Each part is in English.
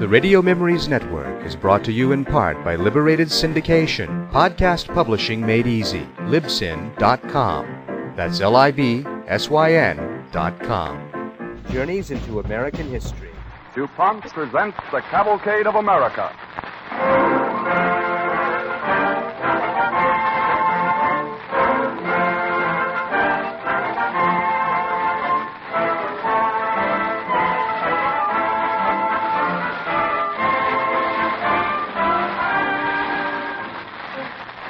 The Radio Memories Network is brought to you in part by Liberated Syndication, podcast publishing made easy, libsyn.com. That's LIBSYN.com. Journeys into American history. DuPont presents the Cavalcade of America.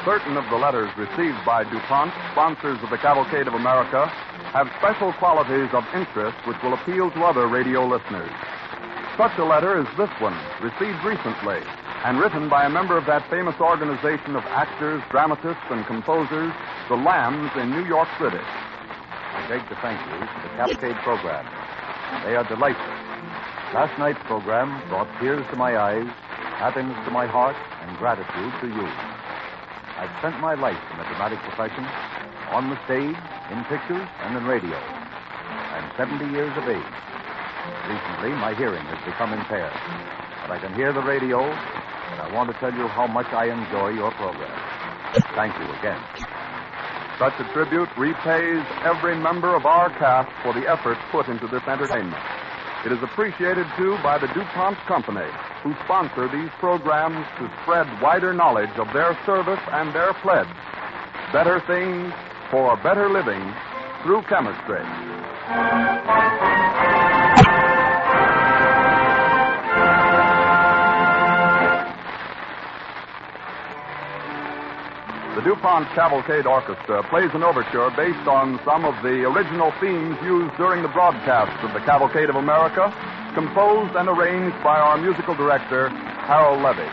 Certain of the letters received by DuPont, sponsors of the Cavalcade of America, have special qualities of interest which will appeal to other radio listeners. Such a letter is this one, received recently, and written by a member of that famous organization of actors, dramatists, and composers, the Lambs in New York City. I beg to thank you for the Cavalcade program. They are delightful. Last night's program brought tears to my eyes, happiness to my heart, and gratitude to you. I've spent my life in the dramatic profession, on the stage, in pictures, and in radio. I'm 70 years of age. Recently, my hearing has become impaired. But I can hear the radio, and I want to tell you how much I enjoy your program. Thank you again. Such a tribute repays every member of our cast for the effort put into this entertainment. It is appreciated, too, by the DuPont Company, who sponsor these programs to spread wider knowledge of their service and their pledge. Better things for better living through chemistry. The DuPont Cavalcade Orchestra plays an overture based on some of the original themes used during the broadcasts of the Cavalcade of America, composed and arranged by our musical director, Harold Levy.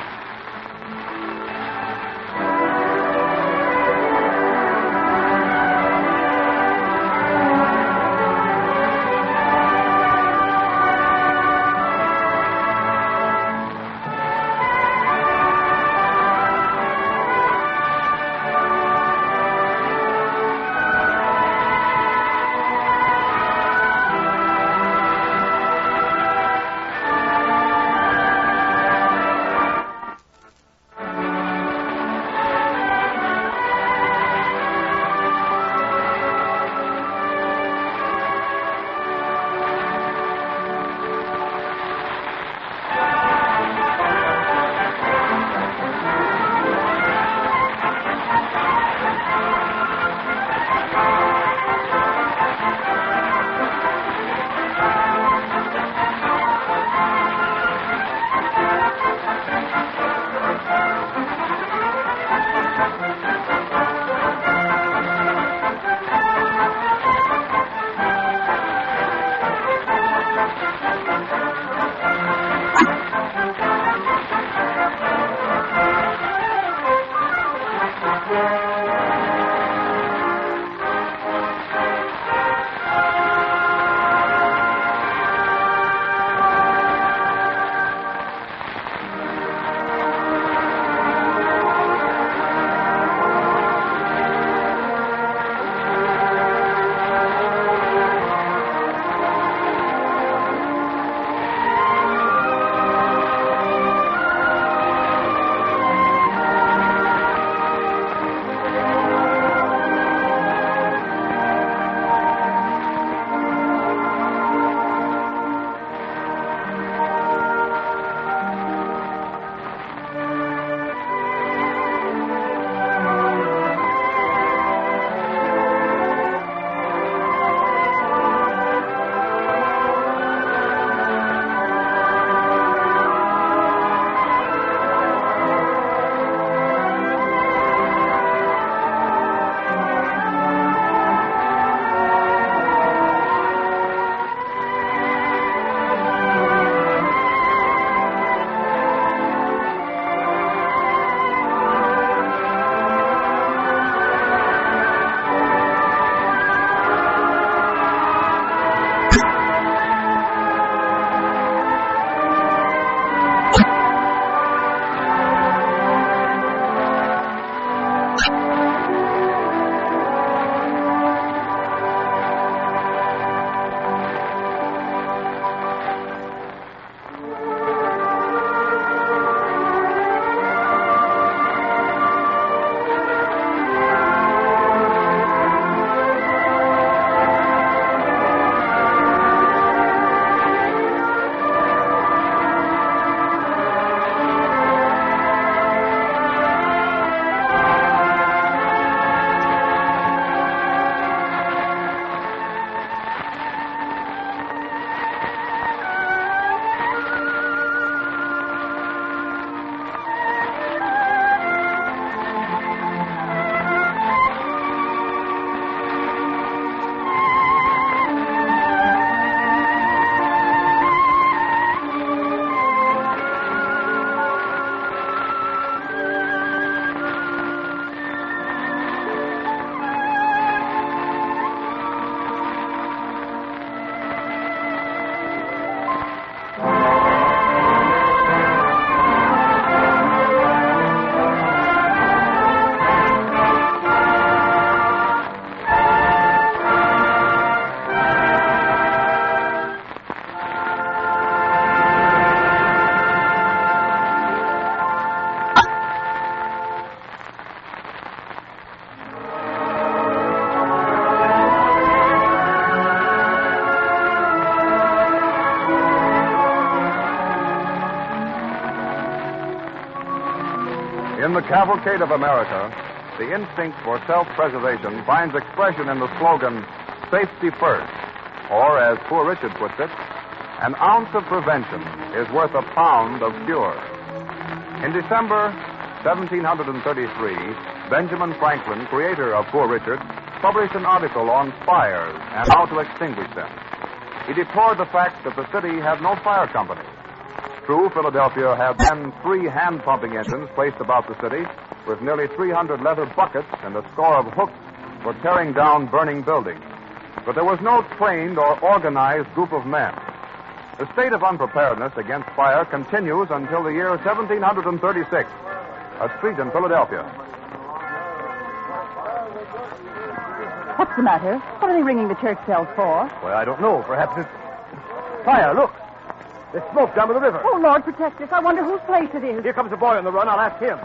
In the cavalcade of America, the instinct for self-preservation finds expression in the slogan, safety first, or as Poor Richard puts it, an ounce of prevention is worth a pound of cure. In December 1733, Benjamin Franklin, creator of Poor Richard, published an article on fires and how to extinguish them. He deplored the fact that the city had no fire company. True, Philadelphia had then 3 hand-pumping engines placed about the city with nearly 300 leather buckets and a score of hooks for tearing down burning buildings. But there was no trained or organized group of men. The state of unpreparedness against fire continues until the year 1736, a street in Philadelphia. What's the matter? What are they ringing the church bells for? Well, I don't know. Perhaps it's fire. Look. There's smoke down by the river. Oh, Lord, protect us. I wonder whose place it is. Here comes a boy on the run. I'll ask him.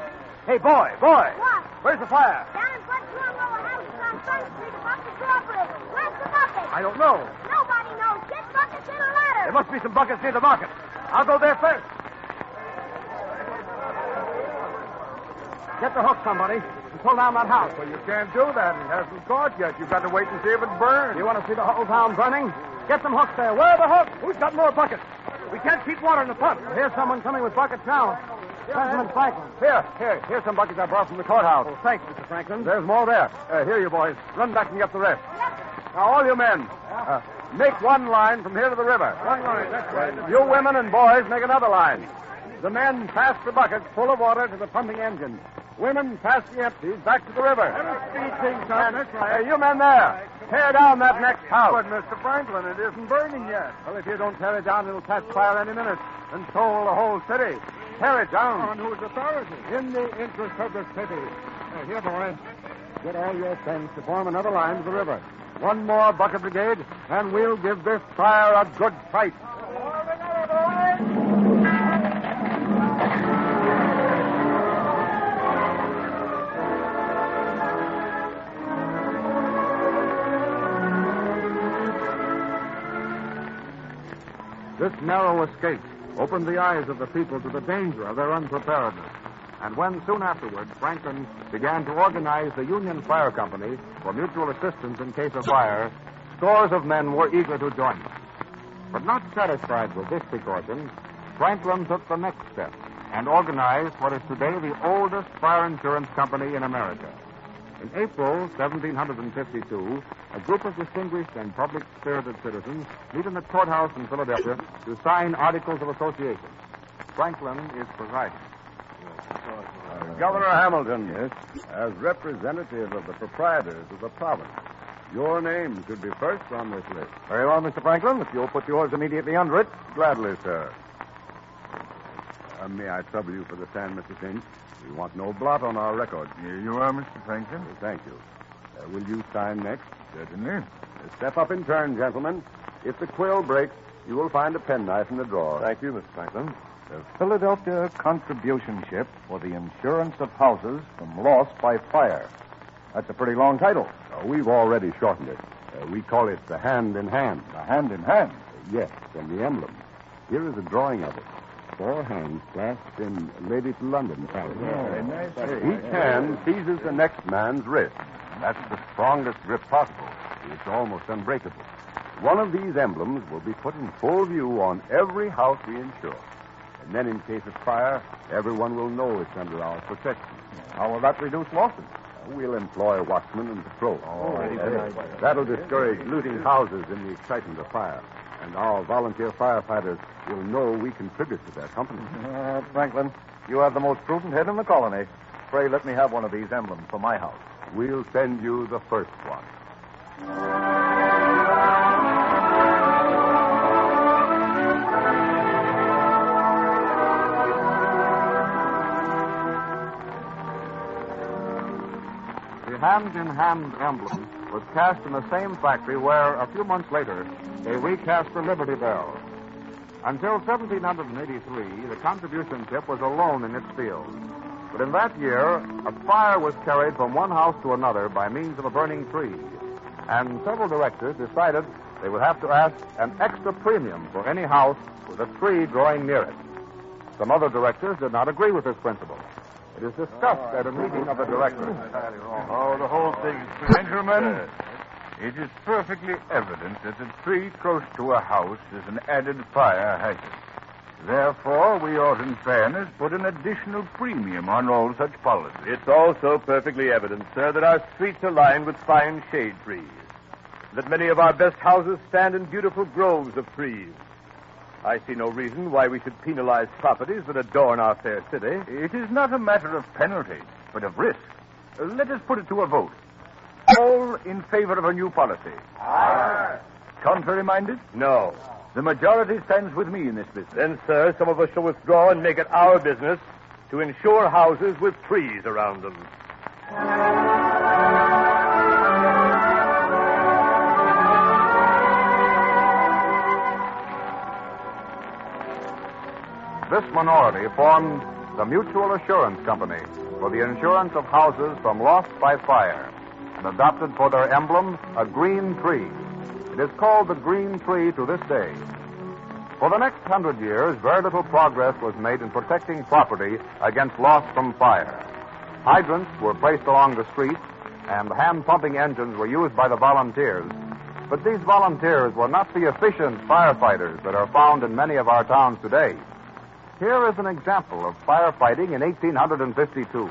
Hey, boy. What? Where's the fire? Down in front of Lower Houses on Front Street above the cooperative. Where's the bucket? I don't know. Nobody knows. Get buckets in a ladder. There must be some buckets near the market. I'll go there first. Get the hook, somebody, and pull down that house. Well, you can't do that. It hasn't caught yet. You've got to wait and see if it burns. You want to see the whole town burning? Get some hooks there. Where are the hooks? Who's got more buckets? We can't keep water in the pump. Here's someone coming with buckets now. Benjamin Franklin. Here's some buckets I brought from the courthouse. Oh, thanks, Mr. Franklin. There's more there. Here, you boys. Run back and get the rest. Now, all you men, make one line from here to the river. One line, that's right. You women and boys make another line. The men pass the buckets full of water to the pumping engine. Women pass the empties back to the river. That's right. You men there, tear down that next house. But, Mr. Franklin, it isn't burning yet. Well, if you don't tear it down, it'll catch fire any minute and toll the whole city. Tear it down. On whose authority? In the interest of the city. Here, boy. Get all your friends to form another line to the river. One more bucket brigade, and we'll give this fire a good fight. This narrow escape opened the eyes of the people to the danger of their unpreparedness. And when, soon afterwards, Franklin began to organize the Union Fire Company for mutual assistance in case of fire, scores of men were eager to join them. But not satisfied with this precaution, Franklin took the next step and organized what is today the oldest fire insurance company in America. In April 1752, a group of distinguished and public-spirited citizens meet in the courthouse in Philadelphia to sign Articles of Association. Franklin is presiding. Governor Hamilton. Yes? As representative of the proprietors of the province, your name should be first on this list. Very well, Mr. Franklin. If you'll put yours immediately under it. Gladly, sir. May I trouble you for the stand, Mr. Finch? We want no blot on our record. Here you are, Mr. Franklin. Thank you. Will you sign next? Certainly. Step up in turn, gentlemen. If the quill breaks, you will find a penknife in the drawer. Thank you, Mr. Franklin. The Philadelphia Contribution Ship for the Insurance of Houses from Loss by Fire. That's a pretty long title. We've already shortened it. We call it the Hand in Hand. The Hand in Hand? Yes, and the emblem. Here is a drawing of it. 4 hands clasped in Lady to London fashion. Very nice. Each hand seizes the next man's wrist. That's the strongest grip possible. It's almost unbreakable. One of these emblems will be put in full view on every house we insure. And then in case of fire, everyone will know it's under our protection. How will that reduce losses? We'll employ watchmen and patrol. Yes. That'll discourage looting houses in the excitement of fire. And our volunteer firefighters will know we contribute to their company. Franklin, you have the most prudent head in the colony. Pray let me have one of these emblems for my house. We'll send you the first one. The hand-in-hand emblem was cast in the same factory where, a few months later, they recast the Liberty Bell. Until 1783, the contribution ship was alone in its field. But in that year, a fire was carried from one house to another by means of a burning tree. And several directors decided they would have to ask an extra premium for any house with a tree growing near it. Some other directors did not agree with this principle. It is discussed at a meeting of the directors. Oh, the whole thing is... Gentlemen, it is perfectly evident that a tree close to a house is an added fire hazard. Therefore, we ought, in fairness, put an additional premium on all such policies. It's also perfectly evident, sir, that our streets are lined with fine shade trees, that many of our best houses stand in beautiful groves of trees. I see no reason why we should penalize properties that adorn our fair city. It is not a matter of penalty, but of risk. Let us put it to a vote. All in favor of a new policy? Aye. Contrary-minded? No. The majority stands with me in this business. Then, sir, some of us shall withdraw and make it our business to insure houses with trees around them. This minority formed the Mutual Assurance Company for the insurance of houses from loss by fire, and adopted for their emblem a green tree. It is called the green tree to this day. For the next 100 years, very little progress was made in protecting property against loss from fire. Hydrants were placed along the streets, and hand-pumping engines were used by the volunteers. But these volunteers were not the efficient firefighters that are found in many of our towns today. Here is an example of firefighting in 1852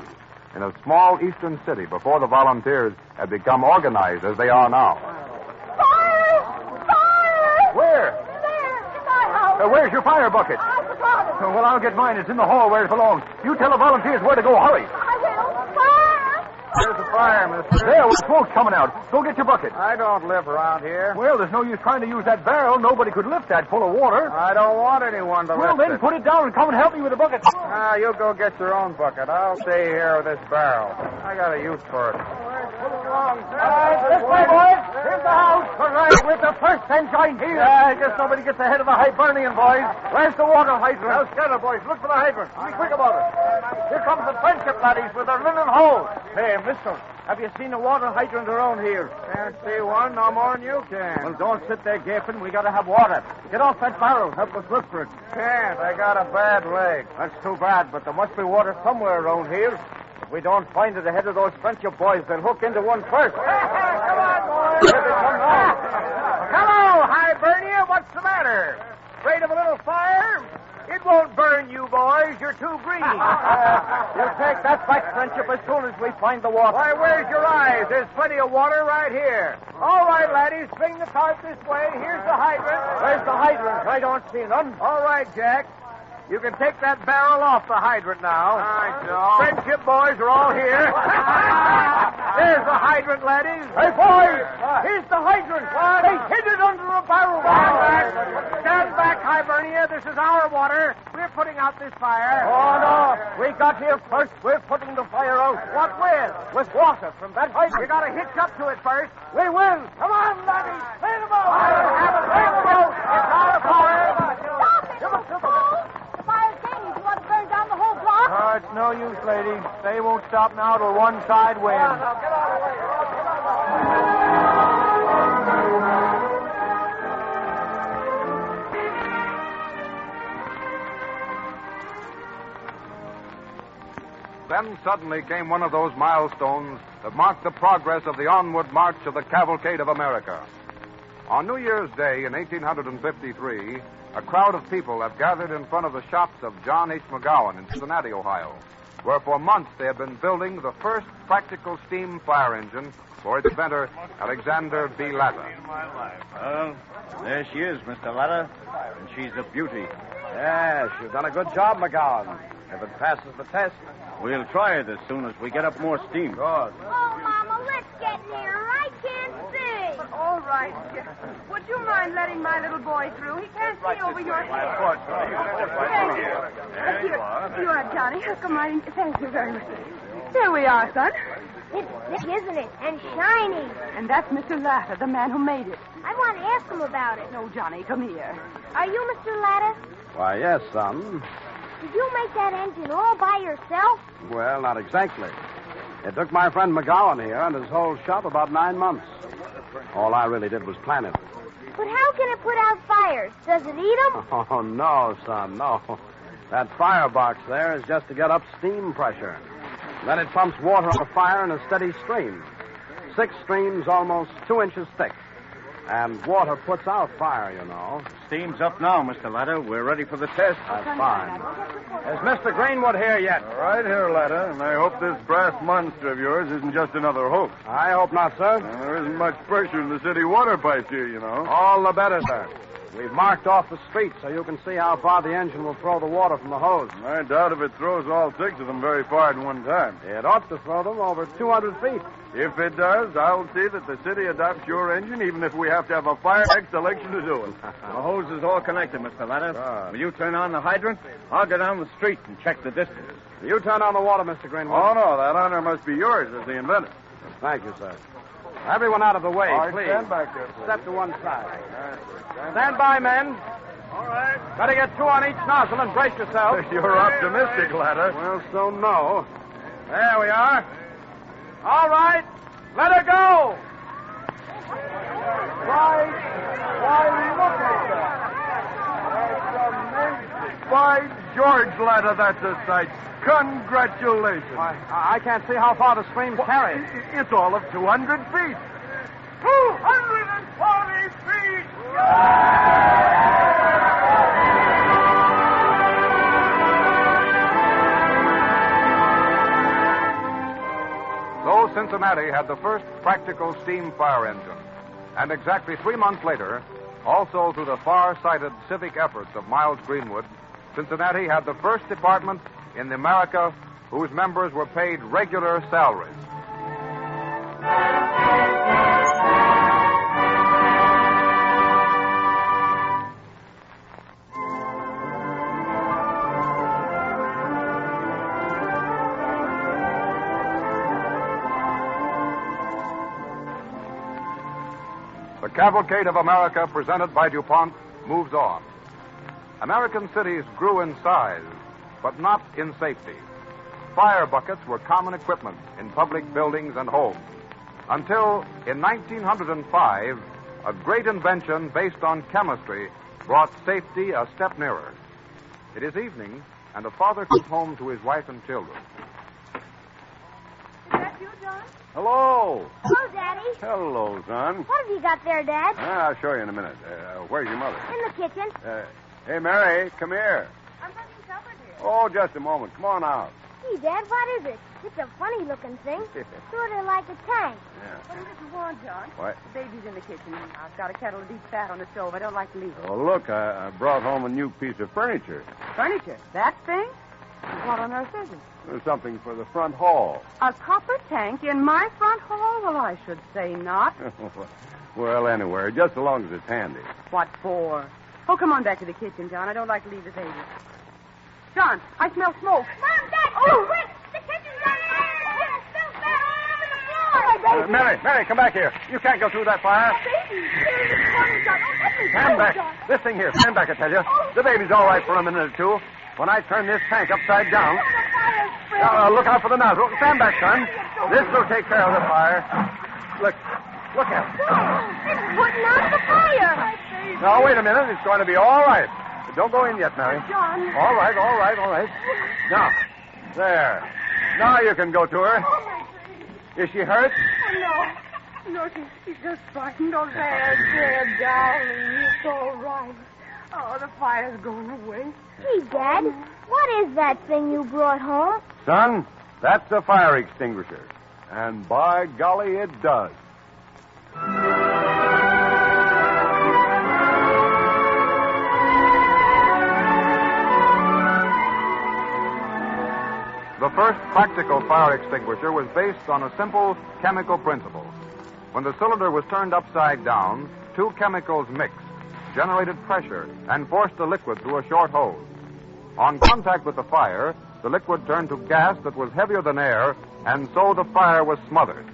in a small eastern city before the volunteers had become organized as they are now. Fire! Fire! Where? There, in my house. Where's your fire bucket? I forgot it. Well, I'll get mine. It's in the hall where it belongs. You tell the volunteers where to go. Hurry. I will. Fire! There's the fire, mister. There, with smoke coming out. Go get your bucket. I don't live around here. Well, there's no use trying to use that barrel. Nobody could lift that full of water. I don't want anyone to Well, lift then it. put it down and come and help me with the bucket. You go get your own bucket. I'll stay here with this barrel. I got a use for it. This way, boys. Here's the house. All right, with the first sunshine here. I guess nobody gets ahead of the Hibernian boys. Where's the water hydrant? Now, scatter, boys. Look for the hydrant. Be quick about it. Here comes the friendship laddies with their linen hose. Hey, mister, have you seen a water hydrant around here? Can't see one no more than you can. Well, don't sit there gaping. We gotta have water. Get off that barrel. Help us look for it. Can't. I got a bad leg. That's too bad, but there must be water somewhere around here. If we don't find it ahead of those friendship boys, they'll hook into one first. Come on, boys. Here they come now. Hello, Hibernia. What's the matter? Afraid of a little fire? It won't burn you, boys. You're too green. You'll take that back, friendship, as soon as we find the water. Why, where's your eyes? There's plenty of water right here. All right, laddies, swing the cart this way. Here's the hydrant. Where's the hydrant? I don't see none. All right, Jack. You can take that barrel off the hydrant now. All right, Joe. Friendship boys are all here. There's the hydrant, laddies. Hey, boys! Here's the hydrant. They hid it under a barrel. Stand back, Hibernia. This is our water. We're putting out this fire. Oh, no. We got here first. We're putting the fire out. What with? With water from that hydrant. You got to hitch up to it first. We will. Come on, laddies. Clear the boat. Clear the boat. It's our fire. Stop it, you fool! The fire's gaining. You want to burn down the whole block? It's no use, lady. They won't stop now till one side wins. Get out of the way. Then suddenly came one of those milestones that marked the progress of the onward march of the Cavalcade of America. On New Year's Day in 1853, a crowd of people have gathered in front of the shops of John H. McGowan in Cincinnati, Ohio, where for months they have been building the first practical steam fire engine for its inventor, Alexander B. Latta. Well, there she is, Mr. Latta, and she's a beauty. Yes, you've done a good job, McGowan. If it passes the test. We'll try it as soon as we get up more steam. Good. Oh, Mama, let's get near her. I can't see. All right. Would you mind letting my little boy through? He can't see over your head. Thank you. Here you are, Johnny. Come on. Thank you very much. Here we are, son. It's thick, isn't it? And shiny. And that's Mr. Latta, the man who made it. I want to ask him about it. No, Johnny, come here. Are you Mr. Latta? Why, yes, son. Did you make that engine all by yourself? Well, not exactly. It took my friend McGowan here and his whole shop about 9 months. All I really did was plan it. But how can it put out fires? Does it eat them? Oh, no, son, no. That firebox there is just to get up steam pressure. Then it pumps water on the fire in a steady stream. 6 streams almost 2 inches thick. And water puts out fire, you know. Steam's up now, Mr. Latta. We're ready for the test. That's fine. Is Mr. Greenwood here yet? Right here, Latta, and I hope this brass monster of yours isn't just another hoax. I hope not, sir. There isn't much pressure in the city water pipes here, you know. All the better, sir. We've marked off the street so you can see how far the engine will throw the water from the hose. I doubt if it throws all 6 of them very far at one time. It ought to throw them over 200 feet. If it does, I'll see that the city adopts your engine, even if we have to have a fire next election to do it. The hose is all connected, Mr. Latta. Will you turn on the hydrant? I'll go down the street and check the distance. You turn on the water, Mr. Greenwood. Oh, no, that honor must be yours as the inventor. Thank you, sir. Everyone out of the way, All right, please. stand back there, please. Step to one side. Stand by, men. All right. Better get 2 on each nozzle and brace yourselves. You're optimistic, Latta. Well, so no. There we are. All right. Let her go. Why, look at that. That's amazing. By George, Latta, that's a sight. Congratulations. Why, I can't see how far the stream's carried. It's all of 200 feet. 240 feet! So Cincinnati had the first practical steam fire engine. And exactly 3 months later, also through the far-sighted civic efforts of Miles Greenwood, Cincinnati had the first department in America whose members were paid regular salaries. The Cavalcade of America, presented by DuPont, moves on. American cities grew in size, but not in safety. Fire buckets were common equipment in public buildings and homes, until in 1905, a great invention based on chemistry brought safety a step nearer. It is evening, and a father comes home to his wife and children. Is that you, John? Hello. Hello, Daddy. Hello, son. What have you got there, Dad? I'll show you in a minute. Where's your mother? In the kitchen. Hey, Mary, come here. I'm having supper, dear. Oh, just a moment. Come on out. Gee, Dad, what is it? It's a funny-looking thing. Sort of like a tank. Yeah. What is it you want, John? What? The baby's in the kitchen. I've got a kettle of deep fat on the stove. I don't like to leave it. Oh, look, I brought home a new piece of furniture. Furniture? That thing? What on earth is it? Something for the front hall. A copper tank in my front hall? Well, I should say not. Well, anywhere, just so long as it's handy. What for? Oh, come on back to the kitchen, John. I don't like to leave the baby. John, I smell smoke. Mom, Dad, quick! The kitchen's on fire! It smells bad all over the floor! Oh, Mary, come back here. You can't go through that fire. Stand back. This thing here, stand back, I tell you. The baby's all right for a minute or two. When I turn this tank upside down... Now, look out for the nozzle. Stand back, son. This will take care of the fire. Look at it. It's putting out the fire! Now, wait a minute. It's going to be all right. But don't go in yet, Mary. John. All right. Now, there. Now you can go to her. Is she hurt? Oh, no, she's just frightened. Oh, there, darling. It's all right. Oh, the fire's going away. Gee, Dad, what is that thing you brought home? Son, that's a fire extinguisher. And by golly, it does. The first practical fire extinguisher was based on a simple chemical principle. When the cylinder was turned upside down, 2 chemicals mixed, generated pressure, and forced the liquid through a short hose. On contact with the fire, the liquid turned to gas that was heavier than air, and so the fire was smothered.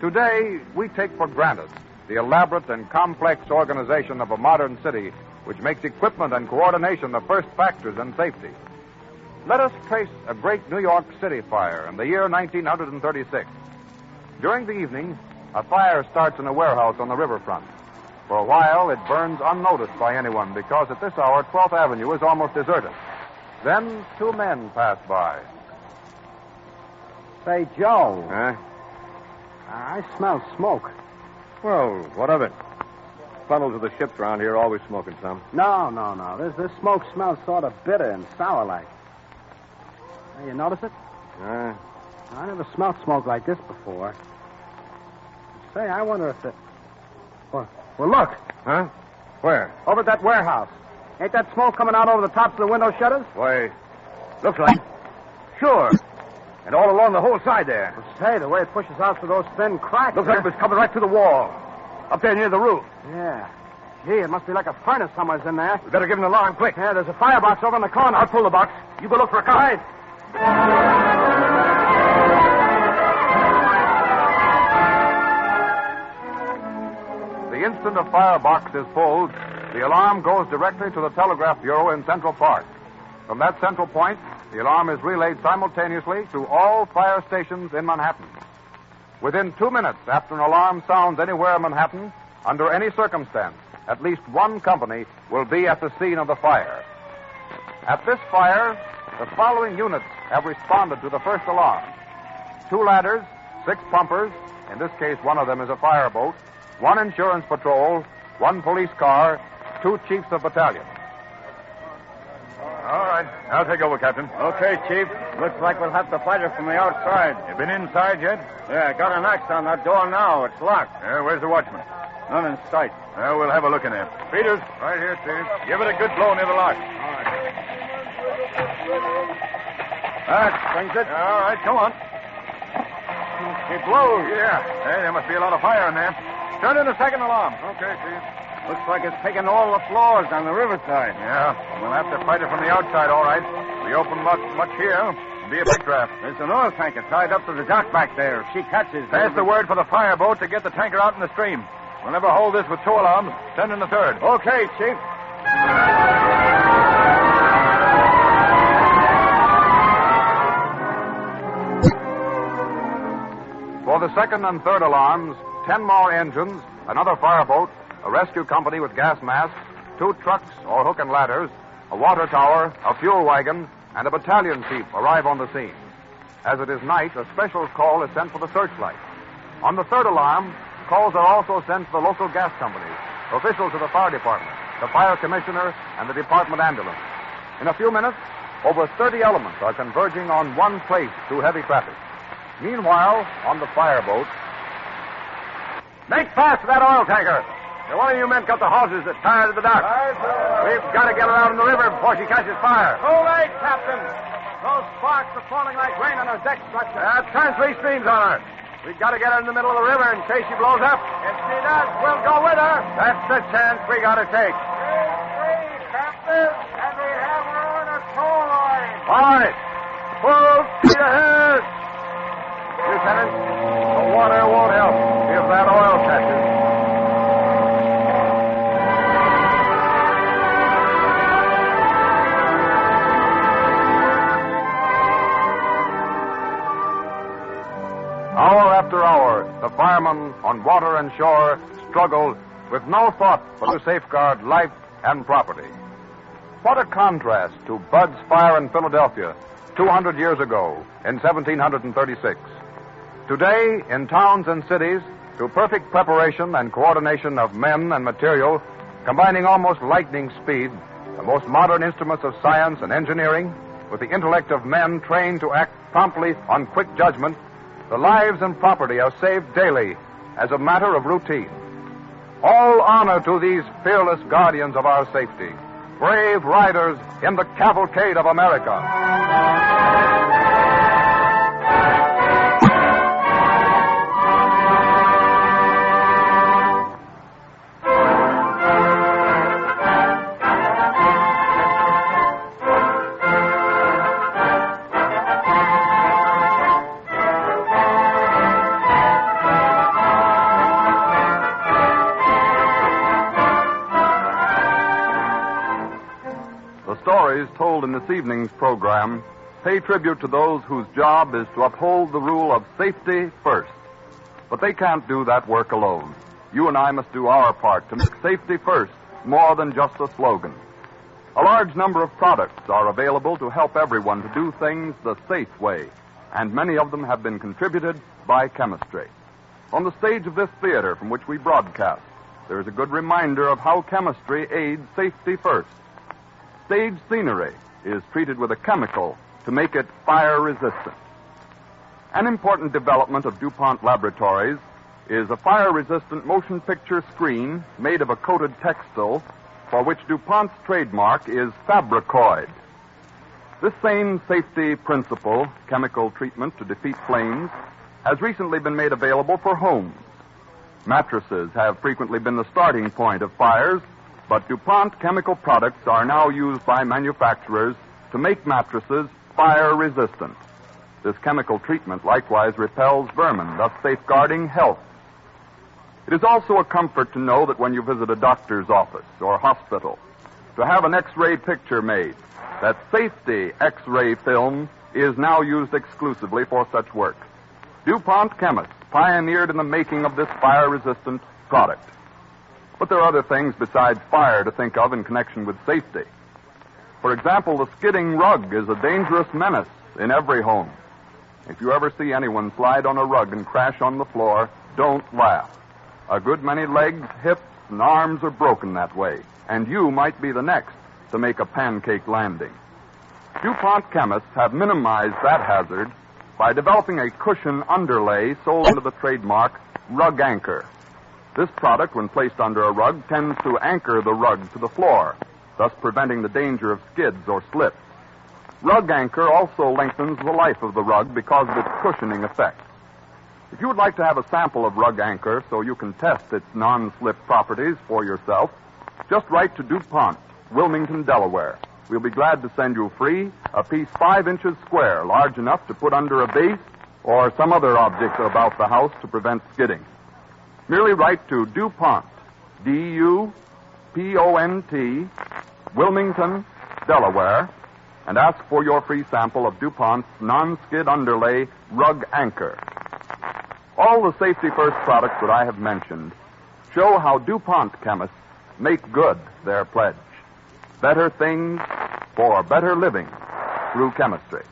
Today, we take for granted the elaborate and complex organization of a modern city, which makes equipment and coordination the first factors in safety. Let us trace a great New York City fire in the year 1936. During the evening, a fire starts in a warehouse on the riverfront. For a while, it burns unnoticed by anyone because at this hour, 12th Avenue is almost deserted. Then 2 men pass by. Say, Joe. Huh? I smell smoke. Well, what of it? Funnels of the ships around here are always smoking some. No. This smoke smells sort of bitter and sour-like. Hey, you notice it? I never smelled smoke like this before. Say, I wonder if it... Well, look. Huh? Where? Over at that warehouse. Ain't that smoke coming out over the tops of the window shutters? Why, looks like... Sure. And all along the whole side there. Well, say, the way it pushes out through those thin cracks... Looks like it was coming right through the wall. Up there near the roof. Yeah. Gee, it must be like a furnace somewhere's in there. We better give him an alarm, quick. Yeah, there's a firebox over in the corner. I'll pull the box. You go look for a car. Right. The instant a firebox is pulled, the alarm goes directly to the Telegraph Bureau in Central Park. From that central point, the alarm is relayed simultaneously to all fire stations in Manhattan. Within 2 minutes after an alarm sounds anywhere in Manhattan, under any circumstance, at least one company will be at the scene of the fire. At this fire, the following units have responded to the first alarm. 2 ladders, 6 pumpers, in this case one of them is a fireboat, 1 insurance patrol, 1 police car, 2 chiefs of battalion. All right. I'll take over, Captain. Okay, Chief. Looks like we'll have to fight it from the outside. You been inside yet? Yeah, got an axe on that door now. It's locked. Where's the watchman? None in sight. We'll have a look in there. Peters. Right here, Chief. Give it a good blow near the lock. That brings it. All right, come on. It blows. Yeah. Hey, there must be a lot of fire in there. Turn in the second alarm. Okay, Chief. Looks like it's taking all the floors on the riverside. Yeah, we'll have to fight it from the outside, all right. If we open much here, it'll be a big draft. There's an oil tanker tied up to the dock back there. If she catches... Pass the word for the fireboat to get the tanker out in the stream. We'll never hold this with 2 alarms. Send in the third. Okay, Chief. For the second and third alarms, 10 more engines, another fireboat, a rescue company with gas masks, 2 trucks or hook and ladders, a water tower, a fuel wagon, and a battalion chief arrive on the scene. As it is night, a special call is sent for the searchlight. On the third alarm, calls are also sent to the local gas companies, officials of the fire department, the fire commissioner, and the department ambulance. In a few minutes, over 30 elements are converging on one place through heavy traffic. Meanwhile, on the fireboat... Make fast to that oil tanker. Now, one of you men cut the hoses that tie her to the dock. We've got to get her out in the river before she catches fire. Too late, Captain. Those sparks are falling like rain on her deck structure. Turn 3 streams on her. We've got to get her in the middle of the river in case she blows up. If she does, we'll go with her. That's the chance we got to take. Captain, and we have her on a tow line. All right. Full speed ahead. Lieutenant, the water won't help if that oil catches. Hour after hour, the firemen on water and shore struggled with no thought but to safeguard life and property. What a contrast to Bud's fire in Philadelphia 200 years ago in 1736. Today, in towns and cities, through perfect preparation and coordination of men and material, combining almost lightning speed, the most modern instruments of science and engineering, with the intellect of men trained to act promptly on quick judgment, the lives and property are saved daily as a matter of routine. All honor to these fearless guardians of our safety, brave riders in the cavalcade of America. Stories told in this evening's program pay tribute to those whose job is to uphold the rule of safety first. But they can't do that work alone. You and I must do our part to make safety first more than just a slogan. A large number of products are available to help everyone to do things the safe way and many of them have been contributed by chemistry. On the stage of this theater from which we broadcast, there is a good reminder of how chemistry aids safety first. Stage scenery is treated with a chemical to make it fire resistant. An important development of DuPont Laboratories is a fire-resistant motion picture screen made of a coated textile for which DuPont's trademark is Fabricoid. This same safety principle, chemical treatment to defeat flames, has recently been made available for homes. Mattresses have frequently been the starting point of fires, but DuPont chemical products are now used by manufacturers to make mattresses fire-resistant. This chemical treatment likewise repels vermin, thus safeguarding health. It is also a comfort to know that when you visit a doctor's office or hospital, to have an X-ray picture made, that safety X-ray film is now used exclusively for such work. DuPont chemists pioneered in the making of this fire-resistant product. But there are other things besides fire to think of in connection with safety. For example, the skidding rug is a dangerous menace in every home. If you ever see anyone slide on a rug and crash on the floor, don't laugh. A good many legs, hips, and arms are broken that way, and you might be the next to make a pancake landing. DuPont chemists have minimized that hazard by developing a cushion underlay sold under the trademark Rug Anchor. This product, when placed under a rug, tends to anchor the rug to the floor, thus preventing the danger of skids or slips. Rug Anchor also lengthens the life of the rug because of its cushioning effect. If you would like to have a sample of Rug Anchor so you can test its non-slip properties for yourself, just write to DuPont, Wilmington, Delaware. We'll be glad to send you free a piece 5 inches square, large enough to put under a vase or some other object about the house to prevent skidding. Merely write to DuPont, D-U-P-O-N-T, Wilmington, Delaware, and ask for your free sample of DuPont's non-skid underlay Rug Anchor. All the Safety First products that I have mentioned show how DuPont chemists make good their pledge. Better things for better living through chemistry.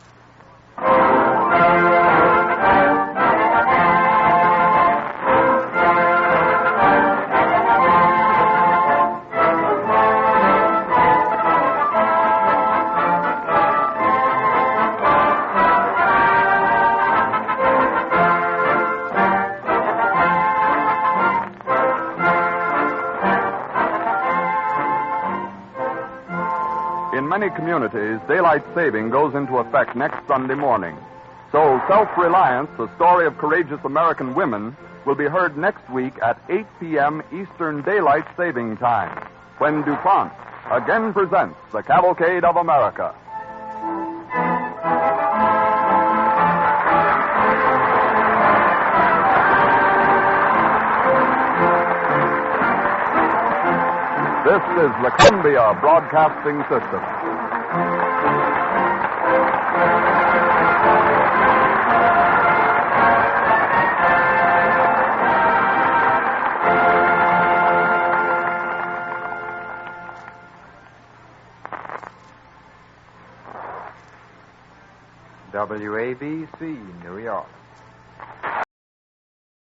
In many communities, daylight saving goes into effect next Sunday morning. So Self-Reliance, a story of courageous American women, will be heard next week at 8 p.m. Eastern Daylight Saving Time, when DuPont again presents the Cavalcade of America. This is the Columbia Broadcasting System. WABC, New York.